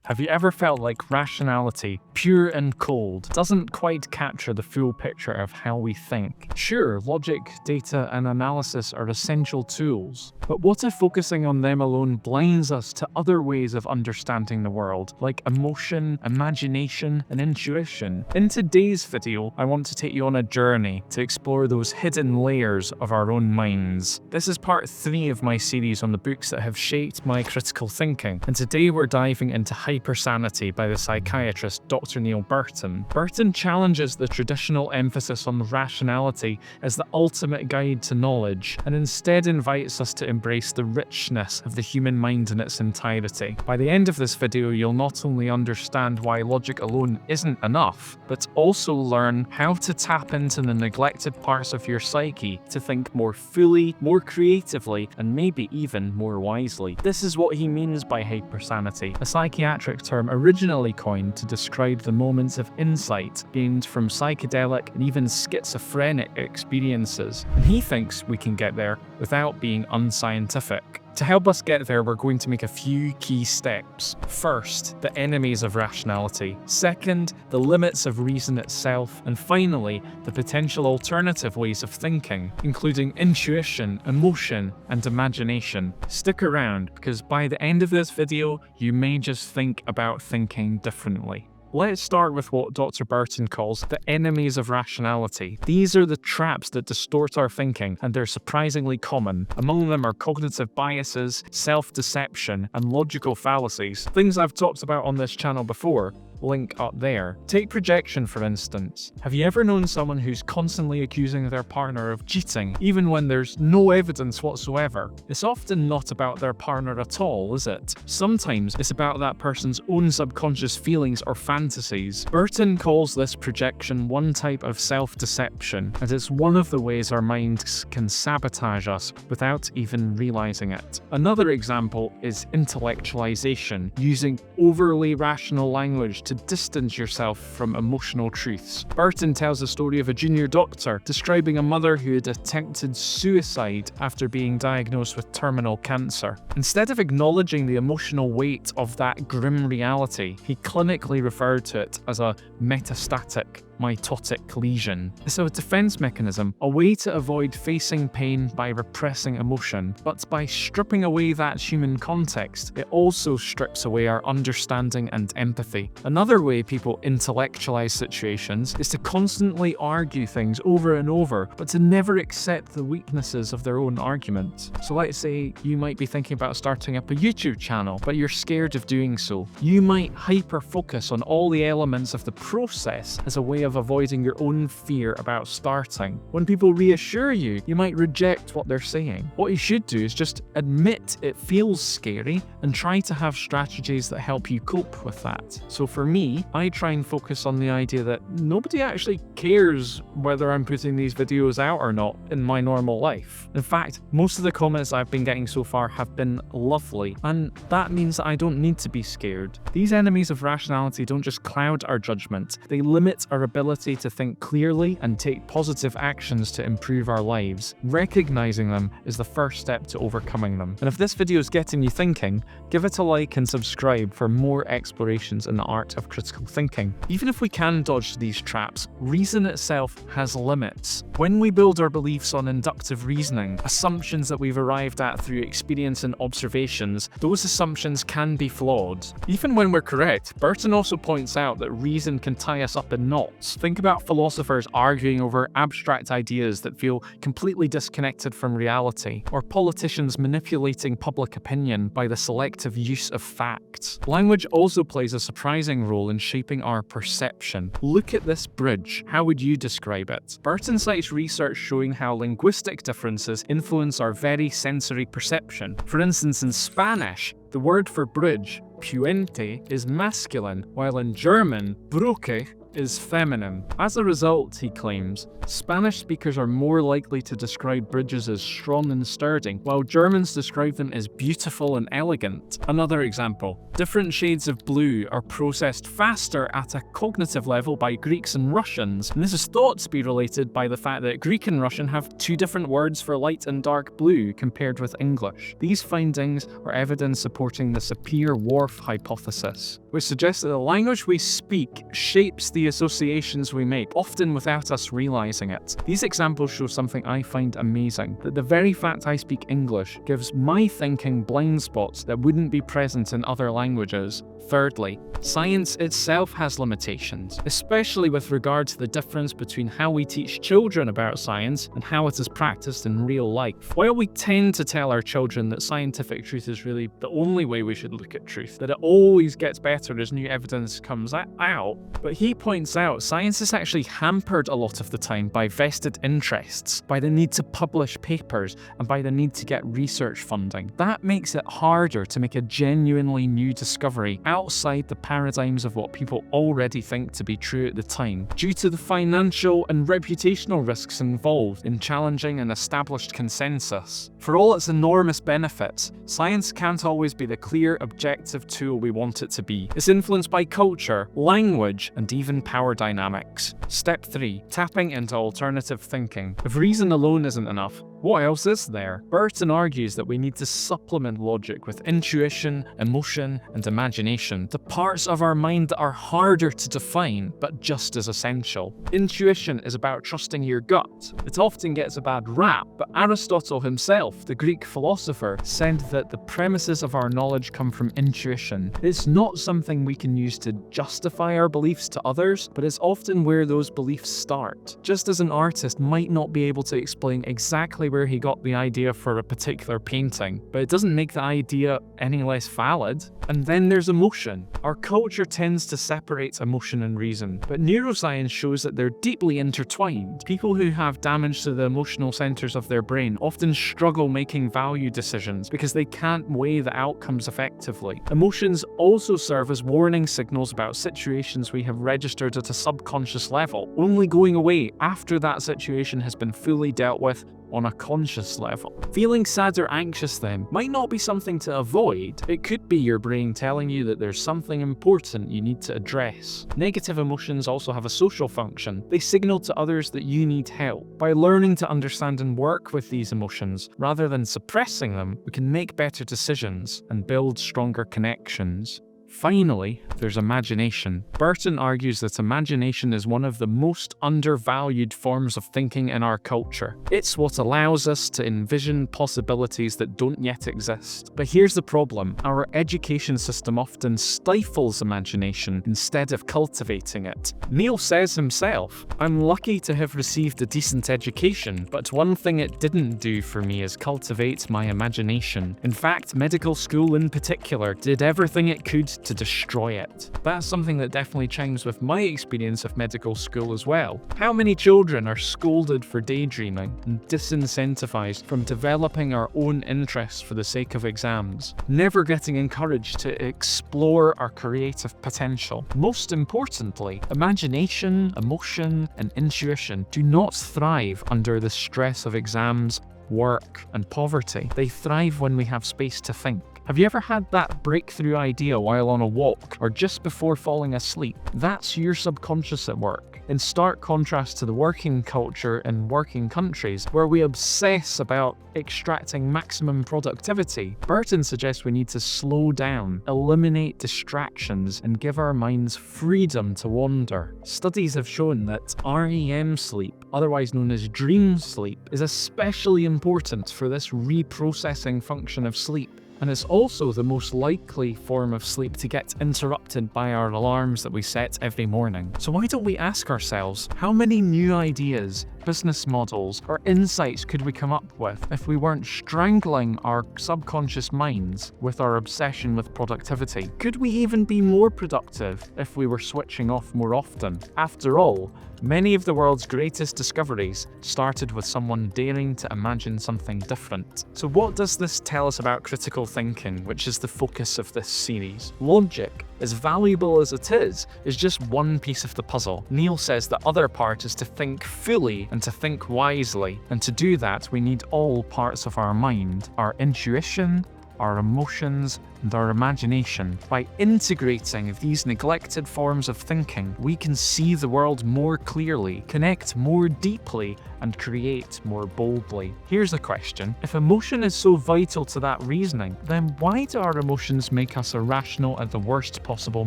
Have you ever felt like rationality, pure and cold, doesn't quite capture the full picture of how we think? Sure, logic, data, and analysis are essential tools, but what if focusing on them alone blinds us to other ways of understanding the world, like emotion, imagination, and intuition? In today's video, I want to take you on a journey to explore those hidden layers of our own minds. This is part 3 of my series on the books that have shaped my critical thinking, and today we're diving into Hypersanity by the psychiatrist Dr. Neel Burton. Burton challenges the traditional emphasis on rationality as the ultimate guide to knowledge, and instead invites us to embrace the richness of the human mind in its entirety. By the end of this video, you'll not only understand why logic alone isn't enough, but also learn how to tap into the neglected parts of your psyche to think more fully, more creatively, and maybe even more wisely. This is what he means by hypersanity, a psychiatric term originally coined to describe the moments of insight gained from psychedelic and even schizophrenic experiences. And he thinks we can get there without being unscientific. To help us get there, we're going to make a few key steps. First, the enemies of rationality. Second, the limits of reason itself. And finally, the potential alternative ways of thinking, including intuition, emotion, and imagination. Stick around, because by the end of this video, you may just think about thinking differently. Let's start with what Dr. Burton calls the enemies of rationality. These are the traps that distort our thinking, and they're surprisingly common. Among them are cognitive biases, self-deception, and logical fallacies. Things I've talked about on this channel before. Link up there. Take projection, for instance. Have you ever known someone who's constantly accusing their partner of cheating, even when there's no evidence whatsoever? It's often not about their partner at all, is it? Sometimes it's about that person's own subconscious feelings or fantasies. Burton calls this projection one type of self-deception, and it's one of the ways our minds can sabotage us without even realizing it. Another example is intellectualization, using overly rational language to distance yourself from emotional truths. Burton tells the story of a junior doctor describing a mother who had attempted suicide after being diagnosed with terminal cancer. Instead of acknowledging the emotional weight of that grim reality, he clinically referred to it as a metastatic mitotic lesion. It's a defense mechanism, a way to avoid facing pain by repressing emotion. But by stripping away that human context, it also strips away our understanding and empathy. Another way people intellectualize situations is to constantly argue things over and over, but to never accept the weaknesses of their own argument. So let's say you might be thinking about starting up a YouTube channel, but you're scared of doing so. You might hyper-focus on all the elements of the process as a way of avoiding your own fear about starting. When people reassure you, you might reject what they're saying. What you should do is just admit it feels scary and try to have strategies that help you cope with that. So for me, I try and focus on the idea that nobody actually cares whether I'm putting these videos out or not in my normal life. In fact, most of the comments I've been getting so far have been lovely, and that means that I don't need to be scared. These enemies of rationality don't just cloud our judgment, they limit our ability to think clearly and take positive actions to improve our lives. Recognizing them is the first step to overcoming them. And if this video is getting you thinking, give it a like and subscribe for more explorations in the art of critical thinking. Even if we can dodge these traps, reason itself has limits. When we build our beliefs on inductive reasoning, assumptions that we've arrived at through experience and observations, those assumptions can be flawed. Even when we're correct, Burton also points out that reason can tie us up in knots. Think about philosophers arguing over abstract ideas that feel completely disconnected from reality, or politicians manipulating public opinion by the selective use of facts. Language also plays a surprising role in shaping our perception. Look at this bridge. How would you describe it? Burton cites research showing how linguistic differences influence our very sensory perception. For instance, in Spanish, the word for bridge, puente, is masculine, while in German, brücke, is feminine. As a result, he claims, Spanish speakers are more likely to describe bridges as strong and sturdy, while Germans describe them as beautiful and elegant. Another example, different shades of blue are processed faster at a cognitive level by Greeks and Russians, and this is thought to be related by the fact that Greek and Russian have two different words for light and dark blue compared with English. These findings are evidence supporting the Sapir-Whorf hypothesis, which suggests that the language we speak shapes the associations we make, often without us realizing it. These examples show something I find amazing, that the very fact I speak English gives my thinking blind spots that wouldn't be present in other languages. Thirdly, science itself has limitations, especially with regard to the difference between how we teach children about science and how it is practiced in real life. While we tend to tell our children that scientific truth is really the only way we should look at truth, that it always gets better as new evidence comes out, but he points out science is actually hampered a lot of the time by vested interests, by the need to publish papers, and by the need to get research funding. That makes it harder to make a genuinely new discovery outside the paradigms of what people already think to be true at the time, due to the financial and reputational risks involved in challenging an established consensus. For all its enormous benefits, science can't always be the clear, objective tool we want it to be. It's influenced by culture, language, and even power dynamics. Step 3. Tapping into alternative thinking. If reason alone isn't enough, what else is there? Burton argues that we need to supplement logic with intuition, emotion, and imagination, the parts of our mind that are harder to define but just as essential. Intuition is about trusting your gut. It often gets a bad rap, but Aristotle himself, the Greek philosopher, said that the premises of our knowledge come from intuition. It's not something we can use to justify our beliefs to others, but it's often where those beliefs start. Just as an artist might not be able to explain exactly where he got the idea for a particular painting, but it doesn't make the idea any less valid. And then there's emotion. Our culture tends to separate emotion and reason, but neuroscience shows that they're deeply intertwined. People who have damage to the emotional centers of their brain often struggle making value decisions because they can't weigh the outcomes effectively. Emotions also serve as warning signals about situations we have registered at a subconscious level, only going away after that situation has been fully dealt with on a conscious level. Feeling sad or anxious then might not be something to avoid. It could be your brain telling you that there's something important you need to address. Negative emotions also have a social function. They signal to others that you need help. By learning to understand and work with these emotions, rather than suppressing them, we can make better decisions and build stronger connections. Finally, there's imagination. Burton argues that imagination is one of the most undervalued forms of thinking in our culture. It's what allows us to envision possibilities that don't yet exist. But here's the problem. Our education system often stifles imagination instead of cultivating it. Neel says himself, "I'm lucky to have received a decent education, but one thing it didn't do for me is cultivate my imagination. In fact, medical school in particular did everything it could to destroy it." That's something that definitely chimes with my experience of medical school as well. How many children are scolded for daydreaming and disincentivized from developing our own interests for the sake of exams, never getting encouraged to explore our creative potential? Most importantly, imagination, emotion, and intuition do not thrive under the stress of exams, work, and poverty. They thrive when we have space to think. Have you ever had that breakthrough idea while on a walk or just before falling asleep? That's your subconscious at work. In stark contrast to the working culture in working countries, where we obsess about extracting maximum productivity, Burton suggests we need to slow down, eliminate distractions, and give our minds freedom to wander. Studies have shown that REM sleep, otherwise known as dream sleep, is especially important for this reprocessing function of sleep. And it's also the most likely form of sleep to get interrupted by our alarms that we set every morning. So why don't we ask ourselves, how many new ideas, business models or insights could we come up with if we weren't strangling our subconscious minds with our obsession with productivity? Could we even be more productive if we were switching off more often? After all, many of the world's greatest discoveries started with someone daring to imagine something different. So what does this tell us about critical thinking, which is the focus of this series? Logic, as valuable as it is just one piece of the puzzle. Neel says the other part is to think fully and to think wisely, and to do that we need all parts of our mind, our intuition, our emotions, and our imagination. By integrating these neglected forms of thinking, we can see the world more clearly, connect more deeply, and create more boldly. Here's a question. If emotion is so vital to that reasoning, then why do our emotions make us irrational at the worst possible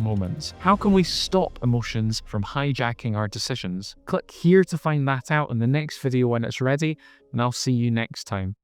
moments? How can we stop emotions from hijacking our decisions? Click here to find that out in the next video when it's ready, and I'll see you next time.